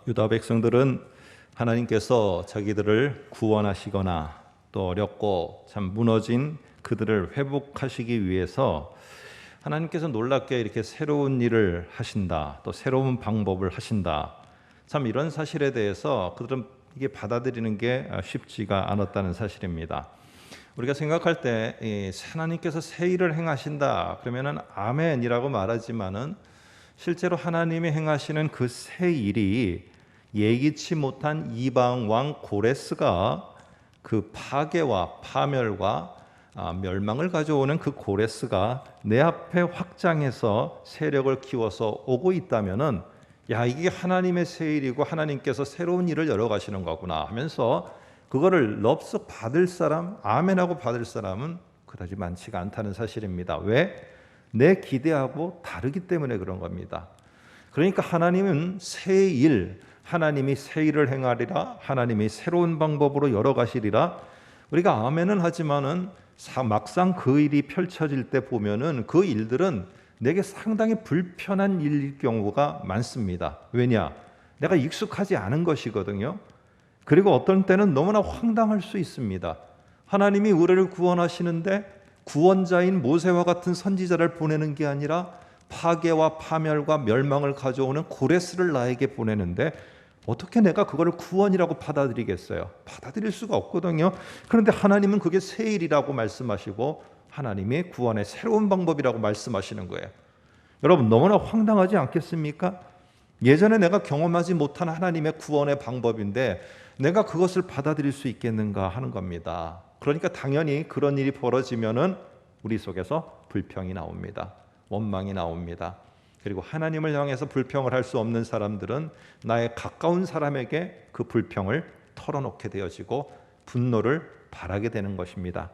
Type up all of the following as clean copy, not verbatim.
유다 백성들은 하나님께서 자기들을 구원하시거나 또 어렵고 참 무너진 그들을 회복하시기 위해서 하나님께서 놀랍게 이렇게 새로운 일을 하신다, 또 새로운 방법을 하신다. 참 이런 사실에 대해서 그들은 이게 받아들이는 게 쉽지가 않았다는 사실입니다. 우리가 생각할 때 하나님께서 새 일을 행하신다 그러면은 아멘이라고 말하지만은 실제로 하나님이 행하시는 그 새 일이 예기치 못한 이방 왕 고레스가 그 파괴와 파멸과 멸망을 가져오는 그 고레스가 내 앞에 확장해서 세력을 키워서 오고 있다면은 야, 이게 하나님의 새 일이고 하나님께서 새로운 일을 열어가시는 거구나 하면서 그거를 럽석 받을 사람, 아멘하고 받을 사람은 그다지 많지가 않다는 사실입니다. 왜? 내 기대하고 다르기 때문에 그런 겁니다. 그러니까 하나님은 새 일, 하나님이 새 일을 행하리라, 하나님이 새로운 방법으로 열어가시리라. 우리가 아멘은 하지만은 막상 그 일이 펼쳐질 때 보면은 그 일들은 내게 상당히 불편한 일일 경우가 많습니다. 왜냐? 내가 익숙하지 않은 것이거든요. 그리고 어떤 때는 너무나 황당할 수 있습니다. 하나님이 우리를 구원하시는데 구원자인 모세와 같은 선지자를 보내는 게 아니라 파괴와 파멸과 멸망을 가져오는 고레스를 나에게 보내는데 어떻게 내가 그걸 구원이라고 받아들이겠어요? 받아들일 수가 없거든요. 그런데 하나님은 그게 새 일이라고 말씀하시고 하나님이 구원의 새로운 방법이라고 말씀하시는 거예요. 여러분 너무나 황당하지 않겠습니까? 예전에 내가 경험하지 못한 하나님의 구원의 방법인데 내가 그것을 받아들일 수 있겠는가 하는 겁니다. 그러니까 당연히 그런 일이 벌어지면은 우리 속에서 불평이 나옵니다. 원망이 나옵니다. 그리고 하나님을 향해서 불평을 할 수 없는 사람들은 나의 가까운 사람에게 그 불평을 털어놓게 되어지고 분노를 발하게 되는 것입니다.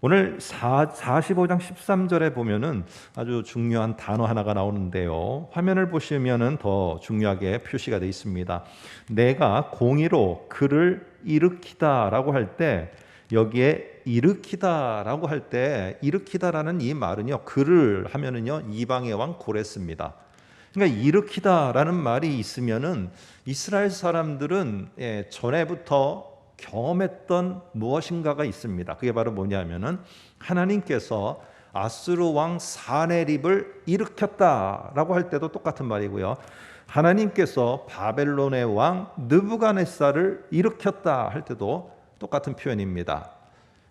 오늘 45장 13절에 보면은 아주 중요한 단어 하나가 나오는데요. 화면을 보시면은 더 중요하게 표시가 되어 있습니다. 내가 공의로 그를 일으키다라고 할 때 여기에 일으키다라고 할 때 일으키다라는 이 말은요. 그를 하면은요. 이방의 왕 고레스입니다. 그러니까 일으키다라는 말이 있으면은 이스라엘 사람들은 전에부터 경험했던 무엇인가가 있습니다. 그게 바로 뭐냐면은 하나님께서 아수르 왕 사네립을 일으켰다라고 할 때도 똑같은 말이고요. 하나님께서 바벨론의 왕 느부갓네살을 일으켰다 할 때도 똑같은 표현입니다.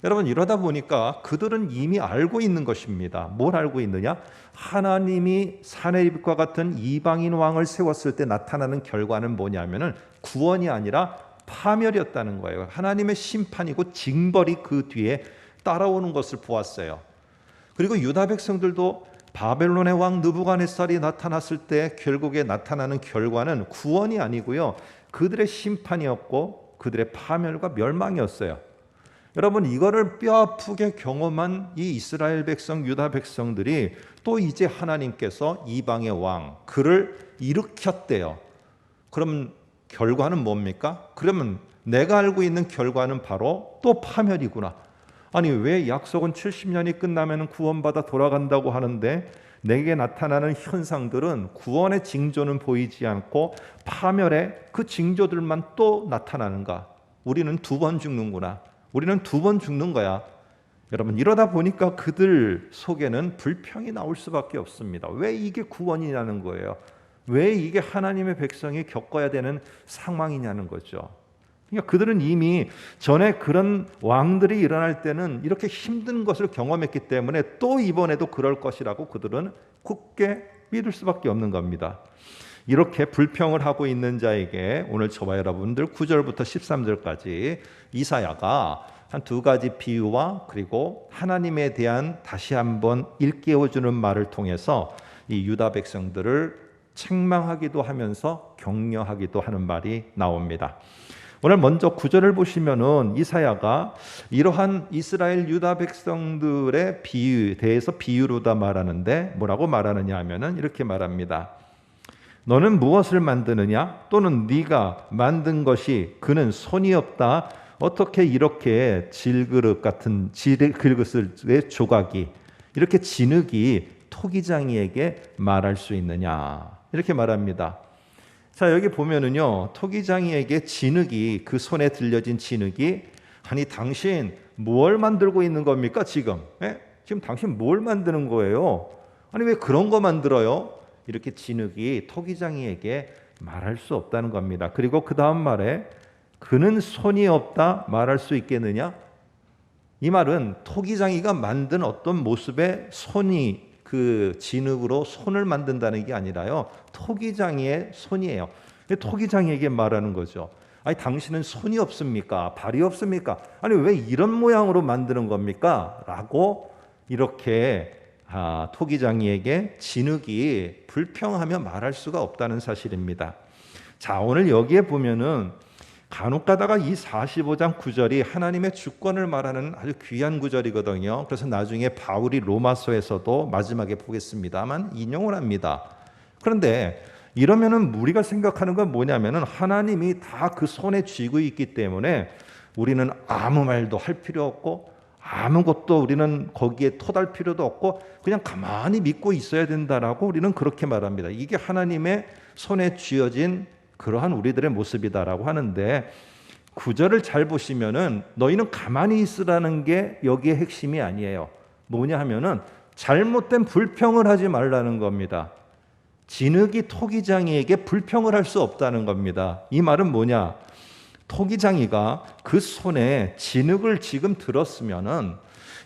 여러분 이러다 보니까 그들은 이미 알고 있는 것입니다. 뭘 알고 있느냐? 하나님이 사네립과 같은 이방인 왕을 세웠을 때 나타나는 결과는 뭐냐면은 구원이 아니라 파멸이었다는 거예요. 하나님의 심판이고 징벌이 그 뒤에 따라오는 것을 보았어요. 그리고 유다 백성들도 바벨론의 왕 느부갓네살이 나타났을 때 결국에 나타나는 결과는 구원이 아니고요. 그들의 심판이었고 그들의 파멸과 멸망이었어요. 여러분 이거를 뼈아프게 경험한 이 이스라엘 백성 유다 백성들이 또 이제 하나님께서 이방의 왕 그를 일으켰대요. 그럼 결과는 뭡니까? 그러면 내가 알고 있는 결과는 바로 또 파멸이구나. 아니 왜 약속은 70년이 끝나면 구원받아 돌아간다고 하는데 내게 나타나는 현상들은 구원의 징조는 보이지 않고 파멸의 그 징조들만 또 나타나는가? 우리는 2번 죽는구나. 우리는 2번 죽는 거야. 여러분 이러다 보니까 그들 속에는 불평이 나올 수밖에 없습니다. 왜 이게 구원이냐는 거예요. 왜 이게 하나님의 백성이 겪어야 되는 상황이냐는 거죠. 그러니까 그들은 이미 전에 그런 왕들이 일어날 때는 이렇게 힘든 것을 경험했기 때문에 또 이번에도 그럴 것이라고 그들은 굳게 믿을 수밖에 없는 겁니다. 이렇게 불평을 하고 있는 자에게 오늘 저와 여러분들 9절부터 13절까지 이사야가 한 2가지 비유와 그리고 하나님에 대한 다시 한번 일깨워주는 말을 통해서 이 유다 백성들을 책망하기도 하면서 격려하기도 하는 말이 나옵니다. 오늘 먼저 9절을 보시면은 이사야가 이러한 이스라엘 유다 백성들의 비유에 대해서 비유로다 말하는데 뭐라고 말하느냐 하면은 이렇게 말합니다. 너는 무엇을 만드느냐? 또는 네가 만든 것이 그는 손이 없다. 어떻게 이렇게 질그릇 같은 질그릇의 조각이 이렇게 진흙이 토기장이에게 말할 수 있느냐? 이렇게 말합니다. 자, 여기 보면은요, 토기장이에게 진흙이, 그 손에 들려진 진흙이, 아니 당신 뭘 만들고 있는 겁니까 지금? 예? 지금 당신 뭘 만드는 거예요? 아니 왜 그런 거 만들어요? 이렇게 진흙이 토기장이에게 말할 수 없다는 겁니다. 그리고 그 다음 말에 그는 손이 없다 말할 수 있겠느냐? 이 말은 토기장이가 만든 어떤 모습의 손이, 그 진흙으로 손을 만든다는 게 아니라요, 토기장이의 손이에요. 토기장이에게 말하는 거죠. 아니 당신은 손이 없습니까? 발이 없습니까? 아니 왜 이런 모양으로 만드는 겁니까? 라고 이렇게 토기장이에게 진흙이 불평하며 말할 수가 없다는 사실입니다. 자, 오늘 여기에 보면은 간혹 가다가 이 45장 9절이 하나님의 주권을 말하는 아주 귀한 구절이거든요. 그래서 나중에 바울이 로마서에서도 마지막에 보겠습니다만 인용을 합니다. 그런데 이러면은 우리가 생각하는 건 뭐냐면은 하나님이 다 그 손에 쥐고 있기 때문에 우리는 아무 말도 할 필요 없고 아무것도 우리는 거기에 토달 필요도 없고 그냥 가만히 믿고 있어야 된다라고 우리는 그렇게 말합니다. 이게 하나님의 손에 쥐어진 그러한 우리들의 모습이다라고 하는데, 구절을 잘 보시면은 너희는 가만히 있으라는 게 여기에 핵심이 아니에요. 뭐냐 하면은 잘못된 불평을 하지 말라는 겁니다. 진흙이 토기장이에게 불평을 할 수 없다는 겁니다. 이 말은 뭐냐? 토기장이가 그 손에 진흙을 지금 들었으면은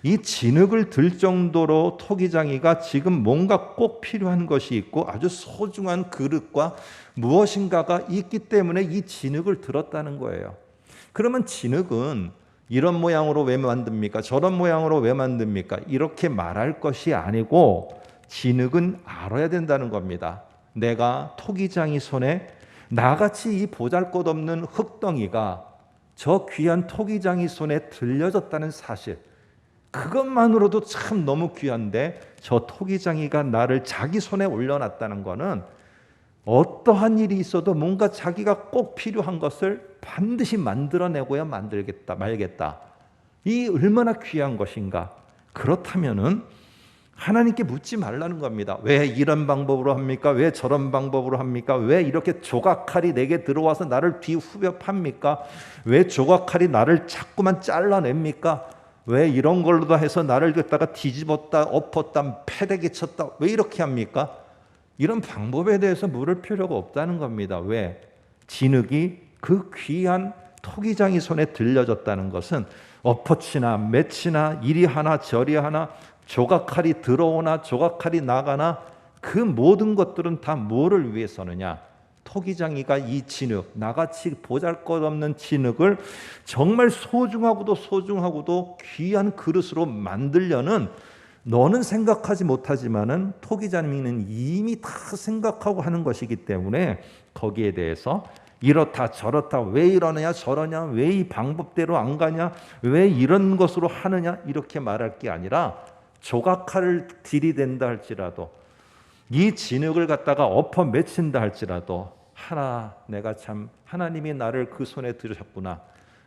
이 진흙을 들 정도로 토기장이가 지금 뭔가 꼭 필요한 것이 있고 아주 소중한 그릇과 무엇인가가 있기 때문에 이 진흙을 들었다는 거예요. 그러면 진흙은 이런 모양으로 왜 만듭니까? 저런 모양으로 왜 만듭니까? 이렇게 말할 것이 아니고 진흙은 알아야 된다는 겁니다. 내가 토기장이 손에 나같이 이 보잘것없는 흙덩이가 저 귀한 토기장이 손에 들려졌다는 사실, 그것만으로도 참 너무 귀한데 저 토기장이가 나를 자기 손에 올려놨다는 것은 어떠한 일이 있어도 뭔가 자기가 꼭 필요한 것을 반드시 만들어내고야 말겠다. 이 얼마나 귀한 것인가. 그렇다면은 하나님께 묻지 말라는 겁니다. 왜 이런 방법으로 합니까? 왜 저런 방법으로 합니까? 왜 이렇게 조각칼이 내게 들어와서 나를 뒤후벼 팝니까? 왜 조각칼이 나를 자꾸만 잘라냅니까? 왜 이런 걸로도 해서 나를 갖다가 뒤집었다, 엎었다, 패대기 쳤다, 왜 이렇게 합니까? 이런 방법에 대해서 물을 필요가 없다는 겁니다. 왜? 진흙이 그 귀한 토기장이 손에 들려졌다는 것은 엎어치나 매치나 이리 하나 저리 하나 조각칼이 들어오나 조각칼이 나가나 그 모든 것들은 다 뭐를 위해서느냐? 토기장이가 이 진흙, 나같이 보잘것없는 진흙을 정말 소중하고도 귀한 그릇으로 만들려는, 너는 생각하지 못하지만은 토기장이는 이미 다 생각하고 하는 것이기 때문에 거기에 대해서 이렇다 저렇다, 왜 이러느냐 저러냐, 왜 이 방법대로 안 가냐, 왜 이런 것으로 하느냐, 이렇게 말할 게 아니라 조각칼을 들이댄다 할지라도 이 진흙을 갖다가 엎어 맺힌다 할지라도 내가 참 하나님이 나를 그 손에 들으셨구나,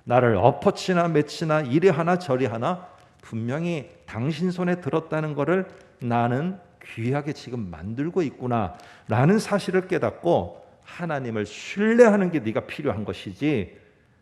나를 엎어치나 맺히나 이리 하나 저리 하나 분명히 당신 손에 들었다는 것을 나는 귀하게 지금 만들고 있구나 라는 사실을 깨닫고 하나님을 신뢰하는 게 네가 필요한 것이지,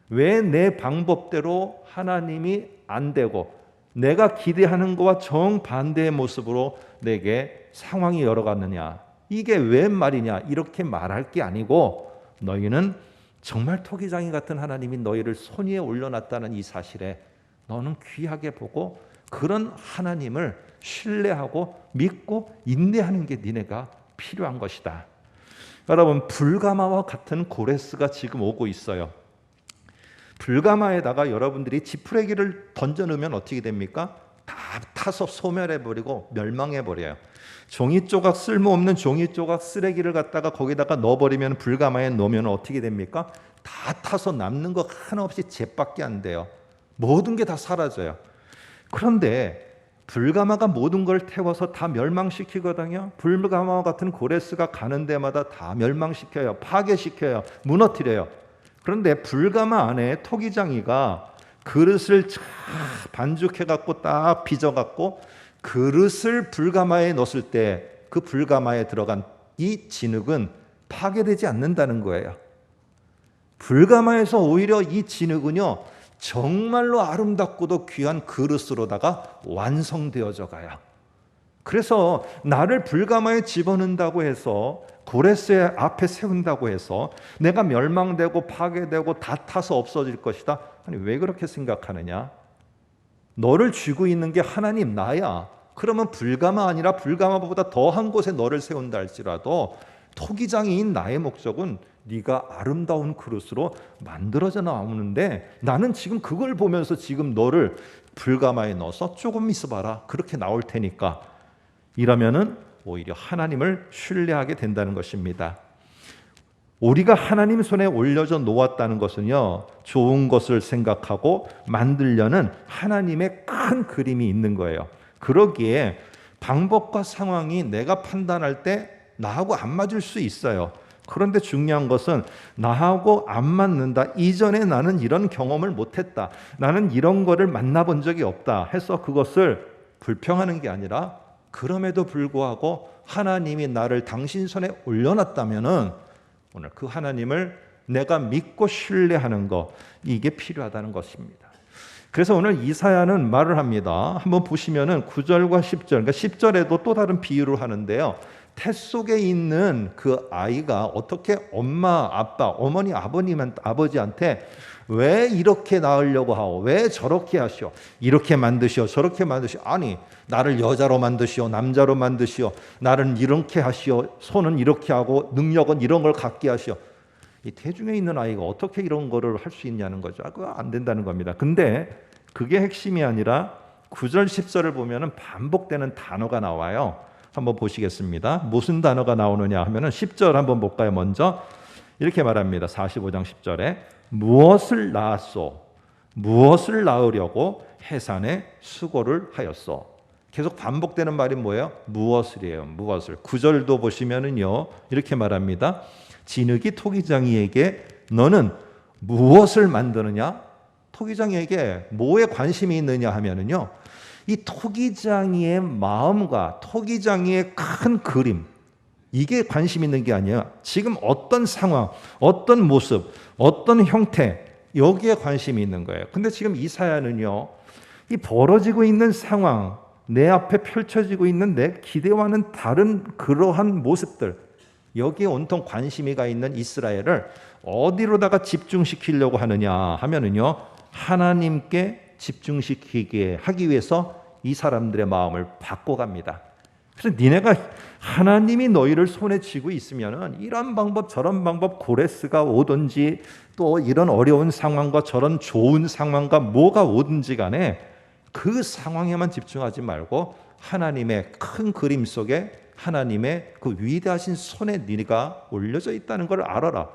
왜 내 방법대로 하나님이 안 되고 내가 기대하는 것과 정반대의 모습으로 내게 상황이 열어갔느냐, 이게 웬 말이냐, 이렇게 말할 게 아니고 너희는 정말 토기장이 같은 하나님이 너희를 손 위에 올려놨다는 이 사실에 너는 귀하게 보고 그런 하나님을 신뢰하고 믿고 인내하는 게 니네가 필요한 것이다. 여러분, 불가마와 같은 고레스가 지금 오고 있어요. 불가마에다가 여러분들이 지푸레기를 던져 넣으면 어떻게 됩니까? 다 타서 소멸해버리고 멸망해버려요. 종이 조각, 쓸모없는 종이 조각, 쓰레기를 갖다가 거기다가 넣어버리면, 불가마에 넣으면 어떻게 됩니까? 다 타서 남는 거 하나 없이 jet밖에 안 돼요. 모든 게 다 사라져요. 그런데 불가마가 모든 걸 태워서 다 멸망시키거든요. 불가마와 같은 고레스가 가는 데마다 다 멸망시켜요. 파괴시켜요. 무너뜨려요. 그런데 불가마 안에 토기장이가 그릇을 반죽해갖고 딱 빚어갖고 그릇을 불가마에 넣었을 때 그 불가마에 들어간 이 진흙은 파괴되지 않는다는 거예요. 불가마에서 오히려 이 진흙은요, 정말로 아름답고도 귀한 그릇으로다가 완성되어져 가요. 그래서 나를 불가마에 집어넣는다고 해서, 고레스의 앞에 세운다고 해서 내가 멸망되고 파괴되고 다 타서 없어질 것이다. 아니, 왜 그렇게 생각하느냐? 너를 쥐고 있는 게 하나님 나야. 그러면 불가마 아니라 불가마보다 더한 곳에 너를 세운다 할지라도 토기장이인 나의 목적은 네가 아름다운 그릇으로 만들어져 나오는데, 나는 지금 그걸 보면서 지금 너를 불가마에 넣어서 조금 있어봐라, 그렇게 나올 테니까, 이러면은 오히려 하나님을 신뢰하게 된다는 것입니다. 우리가 하나님 손에 올려져 놓았다는 것은요, 좋은 것을 생각하고 만들려는 하나님의 큰 그림이 있는 거예요. 그러기에 방법과 상황이 내가 판단할 때 나하고 안 맞을 수 있어요. 그런데 중요한 것은 나하고 안 맞는다, 이전에 나는 이런 경험을 못했다, 나는 이런 거를 만나본 적이 없다 해서 그것을 불평하는 게 아니라, 그럼에도 불구하고 하나님이 나를 당신 손에 올려놨다면은 오늘 그 하나님을 내가 믿고 신뢰하는 것, 이게 필요하다는 것입니다. 그래서 오늘 이사야는 말을 합니다. 한번 보시면은 9절과 10절, 그러니까 10절에도 또 다른 비유를 하는데요. 태 속에 있는 그 아이가 어떻게 엄마, 아빠, 어머니, 아버지한테 왜 이렇게 낳으려고 하오? 왜 저렇게 하시오? 이렇게 만드시오, 저렇게 만드시오. 아니, 나를 여자로 만드시오, 남자로 만드시오, 나를 이렇게 하시오, 손은 이렇게 하고 능력은 이런 걸 갖게 하시오. 이 태중에 있는 아이가 어떻게 이런 거를 할 수 있냐는 거죠. 그거 안 된다는 겁니다. 근데 그게 핵심이 아니라 9절, 10절을 보면은 반복되는 단어가 나와요. 한번 보시겠습니다. 무슨 단어가 나오느냐 하면은 10절 한번 볼까요? 먼저 이렇게 말합니다. 45장 10절에 무엇을 낳았소? 무엇을 낳으려고 해산에 수고를 하였소? 계속 반복되는 말이 뭐예요? 무엇을이에요. 무엇을. 9절도 보시면은요, 이렇게 말합니다. 진흙이 토기장이에게 너는 무엇을 만드느냐? 토기장이에게 뭐에 관심이 있느냐 하면은요, 이 토기장이의 마음과 토기장이의 큰 그림, 이게 관심 있는 게 아니에요. 지금 어떤 상황, 어떤 모습, 어떤 형태, 여기에 관심이 있는 거예요. 근데 지금 이사야는요, 이 벌어지고 있는 상황, 내 앞에 펼쳐지고 있는 내 기대와는 다른 그러한 모습들, 여기에 온통 관심이 가 있는 이스라엘을 어디로다가 집중시키려고 하느냐 하면은요, 하나님께 집중시키게 하기 위해서 이 사람들의 마음을 바꿔갑니다. 그래서 니네가 하나님이 너희를 손에 쥐고 있으면은 이런 방법 저런 방법, 고레스가 오든지 또 이런 어려운 상황과 저런 좋은 상황과 뭐가 오든지 간에 그 상황에만 집중하지 말고 하나님의 큰 그림 속에 하나님의 그 위대하신 손에 네가 올려져 있다는 걸 알아라.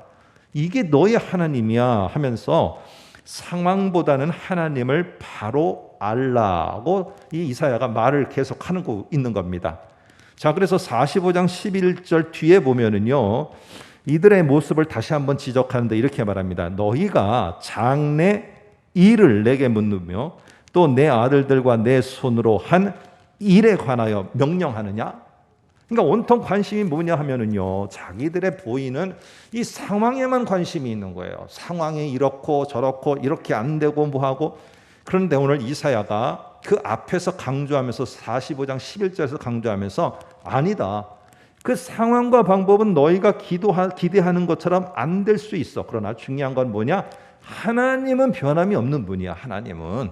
이게 너의 하나님이야 하면서 상황보다는 하나님을 바로 알라고 이 이사야가 말을 계속하는 있는 겁니다. 자, 그래서 45장 11절 뒤에 보면은요, 이들의 모습을 다시 한번 지적하는데 이렇게 말합니다. 너희가 장래 일을 내게 묻으며 또 내 아들들과 내 손으로 한 일에 관하여 명령하느냐? 그러니까 온통 관심이 뭐냐 하면은요, 자기들의 보이는 이 상황에만 관심이 있는 거예요. 상황이 이렇고 저렇고 이렇게 안 되고 뭐하고. 그런데 오늘 이사야가 그 앞에서 강조하면서 45장 11절에서 강조하면서 아니다. 그 상황과 방법은 너희가 기대하는 것처럼 안 될 수 있어. 그러나 중요한 건 뭐냐? 하나님은 변함이 없는 분이야. 하나님은.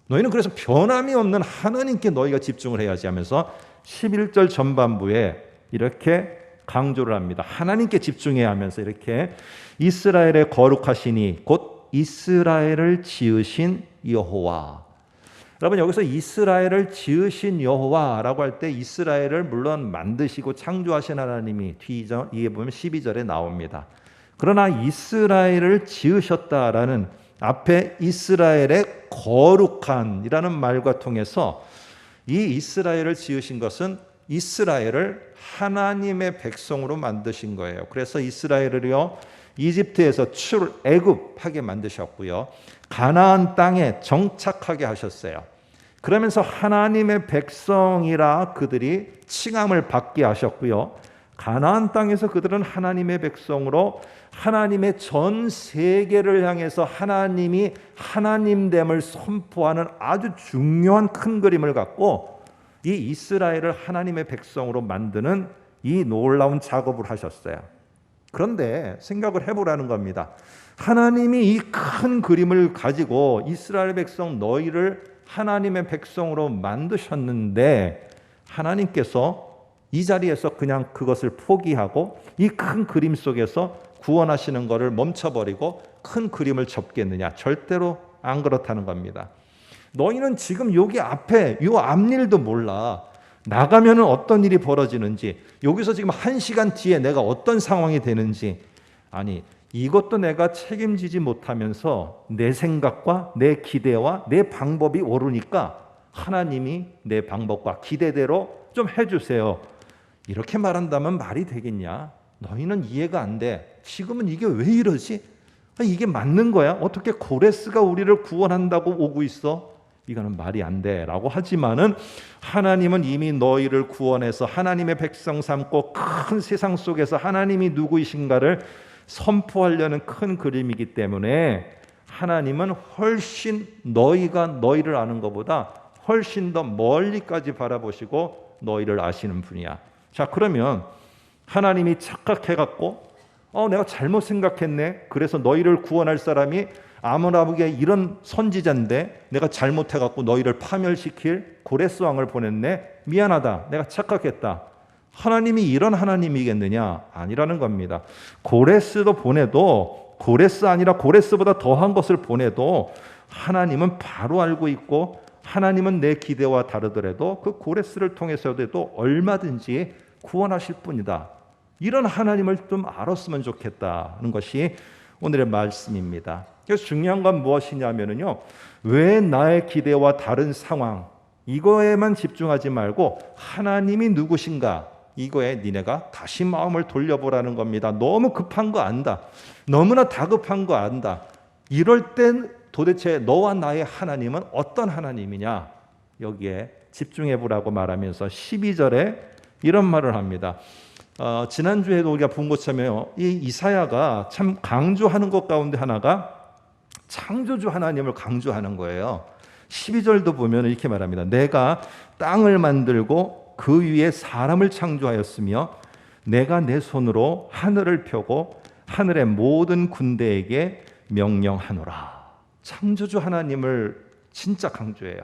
너희는 그래서 변함이 없는 하나님께 너희가 집중을 해야지 하면서 11절 전반부에 이렇게 강조를 합니다. 하나님께 집중해야 하면서 이렇게 이스라엘의 거룩하시니 곧 이스라엘을 지으신 여호와. 여러분, 여기서 이스라엘을 지으신 여호와라고 할 때 이스라엘을 물론 만드시고 창조하신 하나님이 뒤에 보면 12절에 나옵니다. 그러나 이스라엘을 지으셨다라는 앞에 이스라엘의 거룩한이라는 말과 통해서 이 이스라엘을 지으신 것은 이스라엘을 하나님의 백성으로 만드신 거예요. 그래서 이스라엘을요, 이집트에서 애굽하게 만드셨고요, 가나안 땅에 정착하게 하셨어요. 그러면서 하나님의 백성이라 그들이 칭함을 받게 하셨고요, 가나안 땅에서 그들은 하나님의 백성으로 하나님의 전 세계를 향해서 하나님이 하나님됨을 선포하는 아주 중요한 큰 그림을 갖고 이 이스라엘을 하나님의 백성으로 만드는 이 놀라운 작업을 하셨어요. 그런데 생각을 해보라는 겁니다. 하나님이 이 큰 그림을 가지고 이스라엘 백성 너희를 하나님의 백성으로 만드셨는데 하나님께서 이 자리에서 그냥 그것을 포기하고 이 큰 그림 속에서 구원하시는 것을 멈춰버리고 큰 그림을 접겠느냐? 절대로 안 그렇다는 겁니다. 너희는 지금 여기 앞에 이 앞일도 몰라. 나가면은 어떤 일이 벌어지는지, 여기서 지금 1시간 뒤에 내가 어떤 상황이 되는지, 아니 이것도 내가 책임지지 못하면서 내 생각과 내 기대와 내 방법이 오르니까 하나님이 내 방법과 기대대로 좀 해주세요. 이렇게 말한다면 말이 되겠냐? 너희는 이해가 안 돼. 지금은 이게 왜 이러지? 이게 맞는 거야? 어떻게 고레스가 우리를 구원한다고 오고 있어? 이거는 말이 안 돼 라고 하지만은 하나님은 이미 너희를 구원해서 하나님의 백성 삼고 큰 세상 속에서 하나님이 누구이신가를 선포하려는 큰 그림이기 때문에 하나님은 훨씬 너희가 너희를 아는 것보다 훨씬 더 멀리까지 바라보시고 너희를 아시는 분이야. 자, 그러면 하나님이 착각해갖고 내가 잘못 생각했네. 그래서 너희를 구원할 사람이 아므라브게 이런 선지자인데 내가 잘못해갖고 너희를 파멸시킬 고레스 왕을 보냈네. 미안하다. 내가 착각했다. 하나님이 이런 하나님이겠느냐? 아니라는 겁니다. 고레스도 보내도 고레스 아니라 고레스보다 더한 것을 보내도 하나님은 바로 알고 있고 하나님은 내 기대와 다르더라도 그 고레스를 통해서도 얼마든지 구원하실 분이다. 이런 하나님을 좀 알았으면 좋겠다는 것이 오늘의 말씀입니다. 그래서 중요한 건 무엇이냐면요, 왜 나의 기대와 다른 상황 이거에만 집중하지 말고 하나님이 누구신가 이거에 니네가 다시 마음을 돌려보라는 겁니다. 너무 급한 거 안다. 너무나 다급한 거 안다. 이럴 땐 도대체 너와 나의 하나님은 어떤 하나님이냐 여기에 집중해보라고 말하면서 12절에 이런 말을 합니다. 지난주에도 우리가 본 것처럼 이 이사야가 참 강조하는 것 가운데 하나가 창조주 하나님을 강조하는 거예요. 12절도 보면 이렇게 말합니다. 내가 땅을 만들고 그 위에 사람을 창조하였으며 내가 내 손으로 하늘을 펴고 하늘의 모든 군대에게 명령하노라. 창조주 하나님을 진짜 강조해요.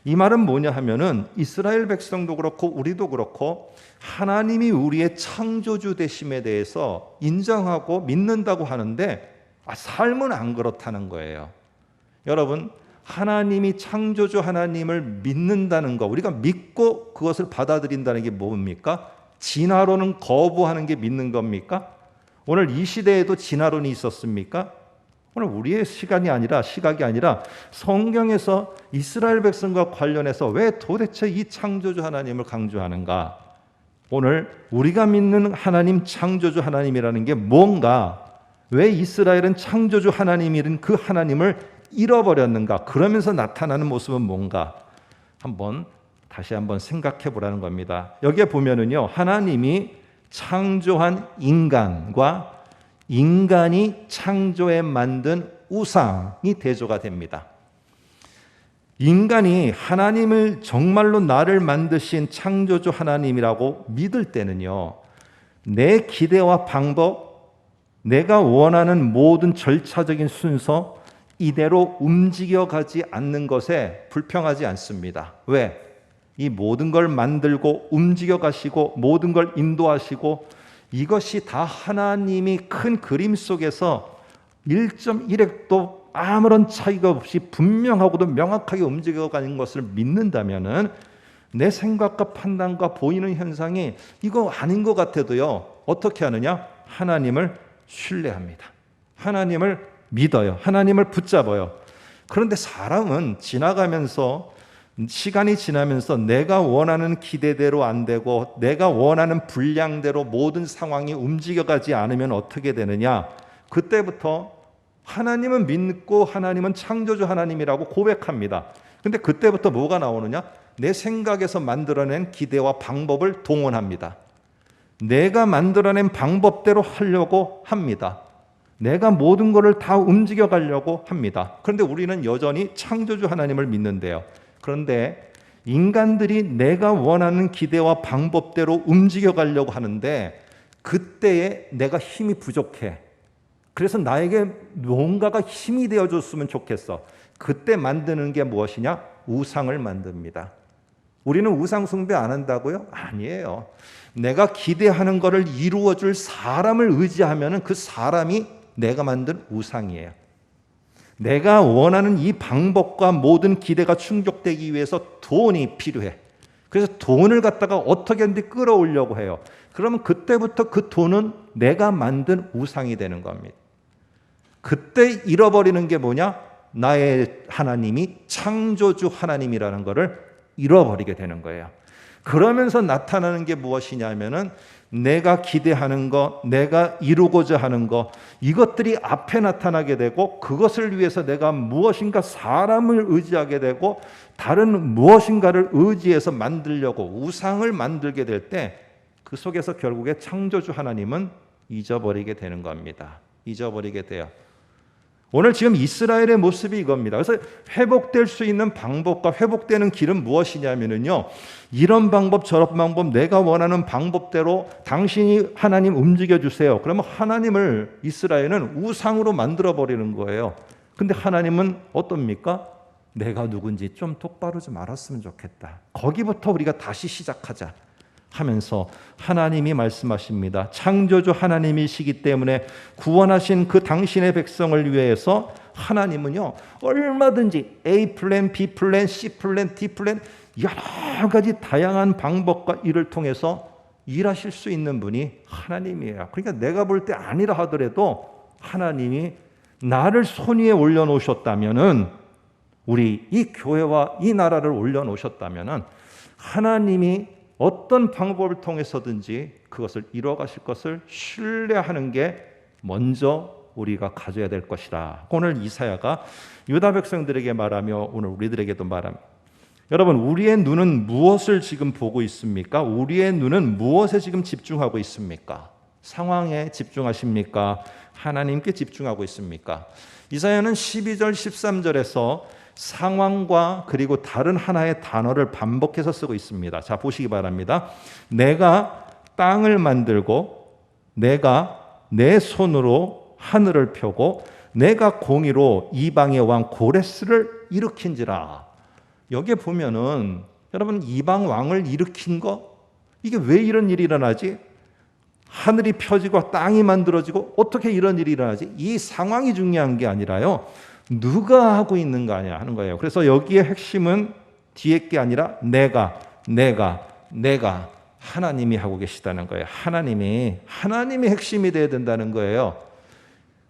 이 말은 뭐냐 하면은 이스라엘 백성도 그렇고 우리도 그렇고 하나님이 우리의 창조주 되심에 대해서 인정하고 믿는다고 하는데 삶은 안 그렇다는 거예요. 여러분, 하나님이 창조주 하나님을 믿는다는 거, 우리가 믿고 그것을 받아들인다는 게 뭡니까? 진화론은 거부하는 게 믿는 겁니까? 오늘 이 시대에도 진화론이 있었습니까? 오늘 우리의 시각이 아니라 성경에서 이스라엘 백성과 관련해서 왜 도대체 이 창조주 하나님을 강조하는가? 오늘 우리가 믿는 하나님, 창조주 하나님이라는 게 뭔가? 왜 이스라엘은 창조주 하나님이란 그 하나님을 잃어버렸는가? 그러면서 나타나는 모습은 뭔가? 다시 한번 생각해 보라는 겁니다. 여기에 보면은요, 하나님이 창조한 인간과 인간이 창조해 만든 우상이 대조가 됩니다. 인간이 하나님을 정말로 나를 만드신 창조주 하나님이라고 믿을 때는요, 내 기대와 방법, 내가 원하는 모든 절차적인 순서 이대로 움직여가지 않는 것에 불평하지 않습니다. 왜? 이 모든 걸 만들고 움직여가시고 모든 걸 인도하시고 이것이 다 하나님이 큰 그림 속에서 1.1획도 아무런 차이가 없이 분명하고도 명확하게 움직여가는 것을 믿는다면은 내 생각과 판단과 보이는 현상이 이거 아닌 것 같아도요, 어떻게 하느냐? 하나님을 신뢰합니다. 하나님을 믿어요. 하나님을 붙잡아요. 그런데 사람은 시간이 지나면서 내가 원하는 기대대로 안 되고 내가 원하는 분량대로 모든 상황이 움직여가지 않으면 어떻게 되느냐? 그때부터 하나님은 믿고 하나님은 창조주 하나님이라고 고백합니다. 근데 그때부터 뭐가 나오느냐? 내 생각에서 만들어낸 기대와 방법을 동원합니다. 내가 만들어낸 방법대로 하려고 합니다. 내가 모든 것을 다 움직여 가려고 합니다. 그런데 우리는 여전히 창조주 하나님을 믿는데요. 그런데 인간들이 내가 원하는 기대와 방법대로 움직여 가려고 하는데 그때에 내가 힘이 부족해. 그래서 나에게 뭔가가 힘이 되어줬으면 좋겠어. 그때 만드는 게 무엇이냐? 우상을 만듭니다. 우리는 우상 숭배 안 한다고요? 아니에요. 내가 기대하는 것을 이루어줄 사람을 의지하면 그 사람이 내가 만든 우상이에요. 내가 원하는 이 방법과 모든 기대가 충족되기 위해서 돈이 필요해. 그래서 돈을 갖다가 어떻게든지 끌어오려고 해요. 그러면 그때부터 그 돈은 내가 만든 우상이 되는 겁니다. 그때 잃어버리는 게 뭐냐? 나의 하나님이 창조주 하나님이라는 것을 잃어버리게 되는 거예요. 그러면서 나타나는 게 무엇이냐면은 내가 기대하는 것, 내가 이루고자 하는 것, 이것들이 앞에 나타나게 되고 그것을 위해서 내가 무엇인가 사람을 의지하게 되고 다른 무엇인가를 의지해서 만들려고 우상을 만들게 될 때 그 속에서 결국에 창조주 하나님은 잊어버리게 되는 겁니다. 잊어버리게 돼요. 오늘 지금 이스라엘의 모습이 이겁니다. 그래서 회복될 수 있는 방법과 회복되는 길은 무엇이냐면요. 이런 방법 저런 방법 내가 원하는 방법대로 당신이 하나님 움직여 주세요. 그러면 하나님을 이스라엘은 우상으로 만들어 버리는 거예요. 근데 하나님은 어떻습니까? 내가 누군지 좀 똑바로 좀 알았으면 좋겠다. 거기부터 우리가 다시 시작하자 하면서 하나님이 말씀하십니다. 창조주 하나님이시기 때문에 구원하신 그 당신의 백성을 위해서 하나님은요 얼마든지 A 플랜, B 플랜, C 플랜, D 플랜 여러 가지 다양한 방법과 일을 통해서 일하실 수 있는 분이 하나님이에요. 그러니까 내가 볼 때 아니라 하더라도 하나님이 나를 손 위에 올려놓으셨다면은 우리 이 교회와 이 나라를 올려놓으셨다면은 하나님이 어떤 방법을 통해서든지 그것을 이뤄가실 것을 신뢰하는 게 먼저 우리가 가져야 될 것이다. 오늘 이사야가 유다 백성들에게 말하며 오늘 우리들에게도 말합니다. 여러분, 우리의 눈은 무엇을 지금 보고 있습니까? 우리의 눈은 무엇에 지금 집중하고 있습니까? 상황에 집중하십니까? 하나님께 집중하고 있습니까? 이사야는 12절 13절에서 상황과 그리고 다른 하나의 단어를 반복해서 쓰고 있습니다. 자, 보시기 바랍니다. 내가 땅을 만들고 내가 내 손으로 하늘을 펴고 내가 공의로 이방의 왕 고레스를 일으킨지라. 여기에 보면은 여러분 이방 왕을 일으킨 거 이게 왜 이런 일이 일어나지? 하늘이 펴지고 땅이 만들어지고 어떻게 이런 일이 일어나지? 이 상황이 중요한 게 아니라요. 누가 하고 있는 거 아니야 하는 거예요. 그래서 여기에 핵심은 뒤에 게 아니라 내가 하나님이 하고 계시다는 거예요. 하나님이 핵심이 돼야 된다는 거예요.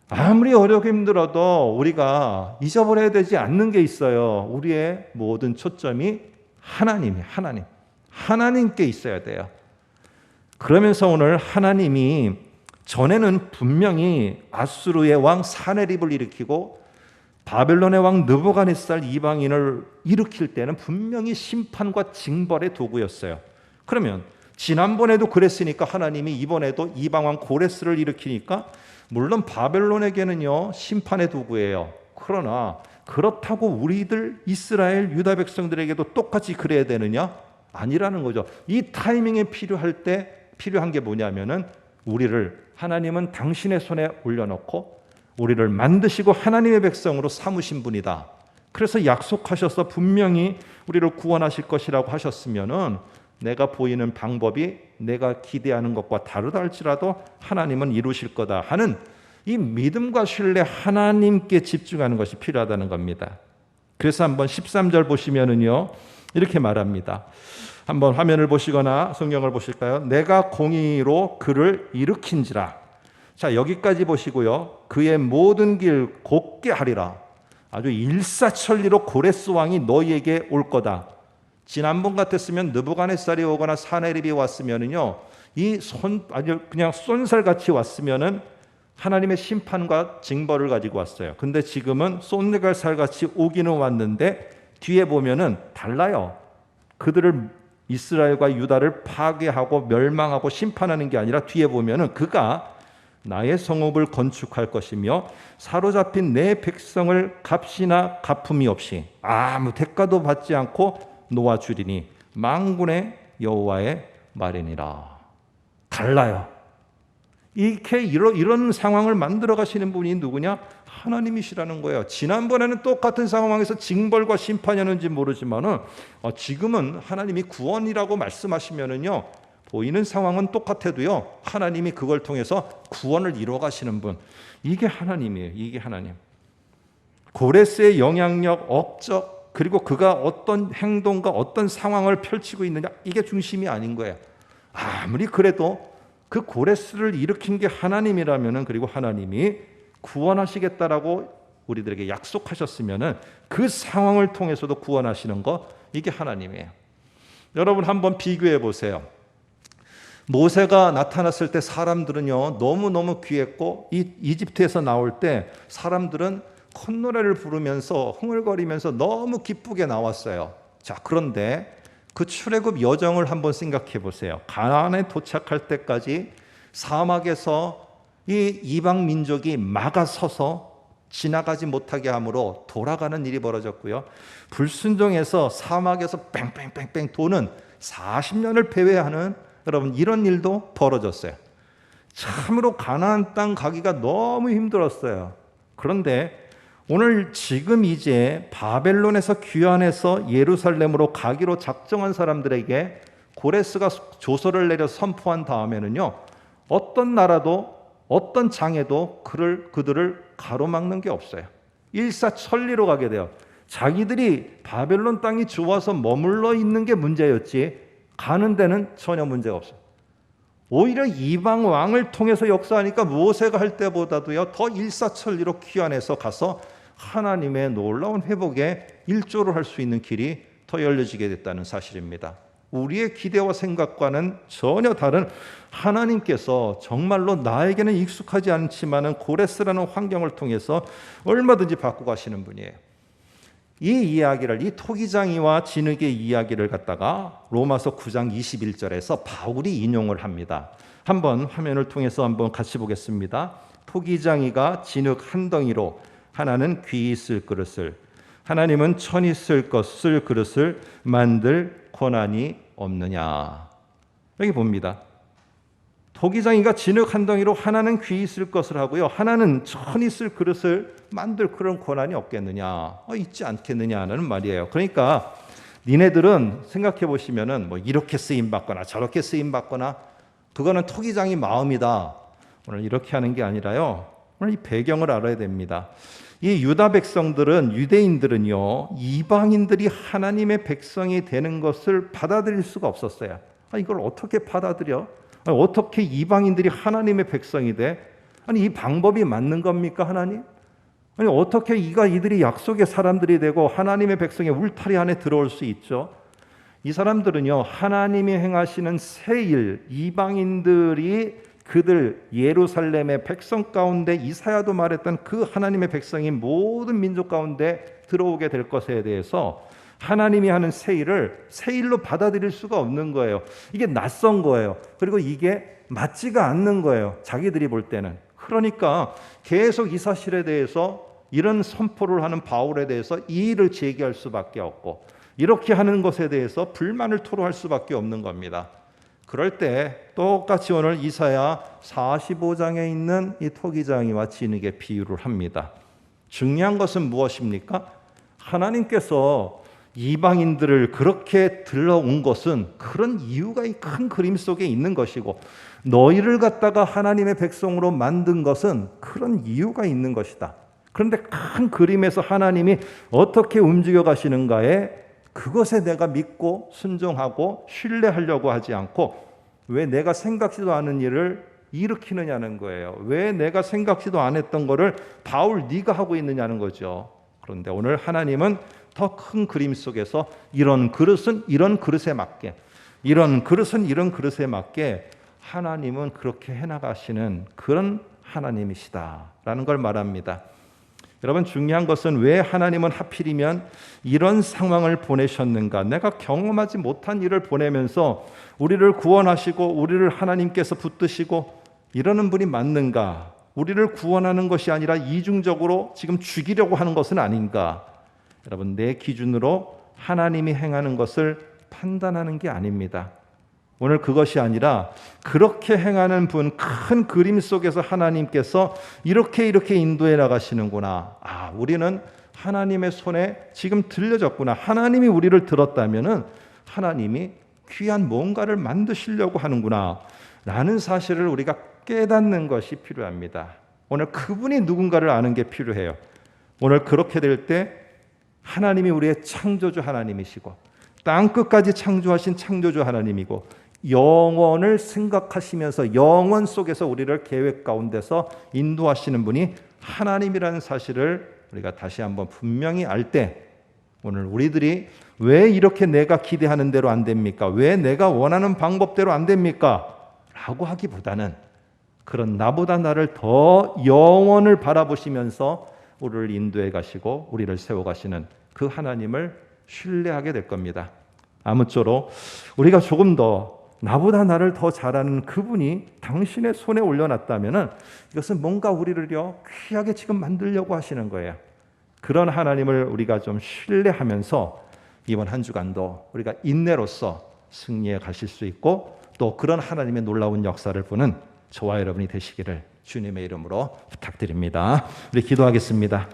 아무리 어렵고 힘들어도 우리가 잊어버려야 되지 않는 게 있어요. 우리의 모든 초점이 하나님께 있어야 돼요. 그러면서 오늘 하나님이 전에는 분명히 아수르의 왕 사네립을 일으키고 바벨론의 왕 느부갓네살 이방인을 일으킬 때는 분명히 심판과 징벌의 도구였어요. 그러면 지난번에도 그랬으니까 하나님이 이번에도 이방 왕 고레스를 일으키니까 물론 바벨론에게는요 심판의 도구예요. 그러나 그렇다고 우리들 이스라엘 유다 백성들에게도 똑같이 그래야 되느냐? 아니라는 거죠. 이 타이밍에 필요한 게 뭐냐면은 하나님은 당신의 손에 올려놓고 우리를 만드시고 하나님의 백성으로 삼으신 분이다. 그래서 약속하셔서 분명히 우리를 구원하실 것이라고 하셨으면은 내가 보이는 방법이 내가 기대하는 것과 다르다 할지라도 하나님은 이루실 거다 하는 이 믿음과 신뢰 하나님께 집중하는 것이 필요하다는 겁니다. 그래서 한번 13절 보시면은요 이렇게 말합니다. 한번 화면을 보시거나 성경을 보실까요? 내가 공의로 그를 일으킨지라. 자, 여기까지 보시고요. 그의 모든 길 곧게 하리라. 아주 일사천리로 고레스 왕이 너희에게 올 거다. 지난번 같았으면 느부갓네살이 오거나 사네립이 왔으면은요, 아주 그냥 쏜살같이 왔으면은 하나님의 심판과 징벌을 가지고 왔어요. 근데 지금은 쏜살같이 오기는 왔는데 뒤에 보면은 달라요. 그들을 이스라엘과 유다를 파괴하고 멸망하고 심판하는 게 아니라 뒤에 보면은 그가 나의 성읍을 건축할 것이며 사로잡힌 내 백성을 값이나 갚음이 없이 아무 대가도 받지 않고 놓아주리니 만군의 여호와의 말이니라. 달라요. 이렇게 이런 상황을 만들어 가시는 분이 누구냐? 하나님이시라는 거예요. 지난번에는 똑같은 상황에서 징벌과 심판이었는지 모르지만은 지금은 하나님이 구원이라고 말씀하시면은요, 보이는 상황은 똑같아도요, 하나님이 그걸 통해서 구원을 이루어 가시는 분, 이게 하나님이에요. 이게 하나님. 고레스의 영향력, 업적, 그리고 그가 어떤 행동과 어떤 상황을 펼치고 있느냐, 이게 중심이 아닌 거예요. 아무리 그래도 그 고레스를 일으킨 게 하나님이라면은, 그리고 하나님이 구원하시겠다라고 우리들에게 약속하셨으면은 그 상황을 통해서도 구원하시는 거, 이게 하나님이에요. 여러분 한번 비교해 보세요. 모세가 나타났을 때 사람들은요, 너무너무 귀했고, 이 이집트에서 나올 때 사람들은 콧노래를 부르면서 흥얼거리면서 너무 기쁘게 나왔어요. 자, 그런데 그 출애굽 여정을 한번 생각해 보세요. 가나안에 도착할 때까지 사막에서 이 이방 민족이 막아서서 지나가지 못하게 함으로 돌아가는 일이 벌어졌고요. 불순종해서 사막에서 뺑뺑뺑뺑 도는 40년을 배회하는, 여러분, 이런 일도 벌어졌어요. 참으로 가나안 땅 가기가 너무 힘들었어요. 그런데 오늘 지금 이제 바벨론에서 귀환해서 예루살렘으로 가기로 작정한 사람들에게 고레스가 조서를 내려 선포한 다음에는요, 어떤 나라도 어떤 장애도 그들을 가로막는 게 없어요. 일사천리로 가게 돼요. 자기들이 바벨론 땅이 좋아서 머물러 있는 게 문제였지 가는 데는 전혀 문제가 없어요. 오히려 이방 왕을 통해서 역사하니까 모세가 할 때보다도요, 더 일사천리로 귀환해서 가서 하나님의 놀라운 회복에 일조를 할 수 있는 길이 더 열려지게 됐다는 사실입니다. 우리의 기대와 생각과는 전혀 다른, 하나님께서 정말로 나에게는 익숙하지 않지만은 고레스라는 환경을 통해서 얼마든지 바꾸고 가시는 분이에요. 이 이야기를, 이 토기장이와 진흙의 이야기를 갖다가 로마서 9장 21절에서 바울이 인용을 합니다. 한번 화면을 통해서 한번 같이 보겠습니다. 토기장이가 진흙 한 덩이로 하나는 귀 있을 그릇을, 하나님은 천 있을 것을 그릇을 만들 권한이 없느냐. 여기 봅니다. 토기장이가 진흙 한 덩이로 하나는 귀 있을 것을 하고요, 하나는 천 있을 그릇을 만들 그런 권한이 없겠느냐, 있지 않겠느냐는 말이에요. 그러니까 니네들은 생각해 보시면은 뭐 이렇게 쓰임 받거나 저렇게 쓰임 받거나 그거는 토기장이 마음이다. 오늘 이렇게 하는 게 아니라요, 오늘 이 배경을 알아야 됩니다. 이 유다 백성들은, 유대인들은요, 이방인들이 하나님의 백성이 되는 것을 받아들일 수가 없었어요. 이걸 어떻게 받아들여? 어떻게 이방인들이 하나님의 백성이 돼? 아니, 이 방법이 맞는 겁니까, 하나님? 아니, 어떻게 이들이 약속의 사람들이 되고 하나님의 백성의 울타리 안에 들어올 수 있죠? 이 사람들은요, 하나님이 행하시는 새 일, 이방인들이 그들 예루살렘의 백성 가운데, 이사야도 말했던 그 하나님의 백성인 모든 민족 가운데 들어오게 될 것에 대해서 하나님이 하는 새 일을 새 일로 받아들일 수가 없는 거예요. 이게 낯선 거예요. 그리고 이게 맞지가 않는 거예요, 자기들이 볼 때는. 그러니까 계속 이 사실에 대해서, 이런 선포를 하는 바울에 대해서 이의를 제기할 수밖에 없고, 이렇게 하는 것에 대해서 불만을 토로할 수밖에 없는 겁니다. 그럴 때 똑같이 오늘 이사야 45장에 있는 이 토기장이와 진흙의 비유를 합니다. 중요한 것은 무엇입니까? 하나님께서 이방인들을 그렇게 들러온 것은 그런 이유가 이 큰 그림 속에 있는 것이고, 너희를 갖다가 하나님의 백성으로 만든 것은 그런 이유가 있는 것이다. 그런데 큰 그림에서 하나님이 어떻게 움직여 가시는가에, 그것에 내가 믿고 순종하고 신뢰하려고 하지 않고, 왜 내가 생각지도 않은 일을 일으키느냐는 거예요. 왜 내가 생각지도 않았던 거를 바울 네가 하고 있느냐는 거죠. 그런데 오늘 하나님은 더 큰 그림 속에서 이런 그릇은 이런 그릇에 맞게, 이런 그릇은 이런 그릇에 맞게 하나님은 그렇게 해나가시는 그런 하나님이시다라는 걸 말합니다. 여러분, 중요한 것은 왜 하나님은 하필이면 이런 상황을 보내셨는가? 내가 경험하지 못한 일을 보내면서 우리를 구원하시고 우리를 하나님께서 붙드시고 이러는 분이 맞는가? 우리를 구원하는 것이 아니라 이중적으로 지금 죽이려고 하는 것은 아닌가? 여러분, 내 기준으로 하나님이 행하는 것을 판단하는 게 아닙니다. 오늘 그것이 아니라 그렇게 행하는 분, 큰 그림 속에서 하나님께서 이렇게 인도해 나가시는구나. 우리는 하나님의 손에 지금 들려졌구나. 하나님이 우리를 들었다면은 하나님이 귀한 뭔가를 만드시려고 하는구나 라는 사실을 우리가 깨닫는 것이 필요합니다. 오늘 그분이 누군가를 아는 게 필요해요. 오늘 그렇게 될 때 하나님이 우리의 창조주 하나님이시고 땅 끝까지 창조하신 창조주 하나님이고 영원을 생각하시면서 영원 속에서 우리를 계획 가운데서 인도하시는 분이 하나님이라는 사실을 우리가 다시 한번 분명히 알 때, 오늘 우리들이 왜 이렇게 내가 기대하는 대로 안 됩니까? 왜 내가 원하는 방법대로 안 됩니까? 라고 하기보다는 그런 나보다 나를 더 영원을 바라보시면서 우리를 인도해 가시고 우리를 세워 가시는 그 하나님을 신뢰하게 될 겁니다. 아무쪼록 우리가 조금 더 나보다 나를 더 잘하는 그분이 당신의 손에 올려놨다면 이것은 뭔가 우리를요 귀하게 지금 만들려고 하시는 거예요. 그런 하나님을 우리가 좀 신뢰하면서 이번 한 주간도 우리가 인내로서 승리해 가실 수 있고 또 그런 하나님의 놀라운 역사를 보는 저와 여러분이 되시기를 주님의 이름으로 부탁드립니다. 우리 기도하겠습니다.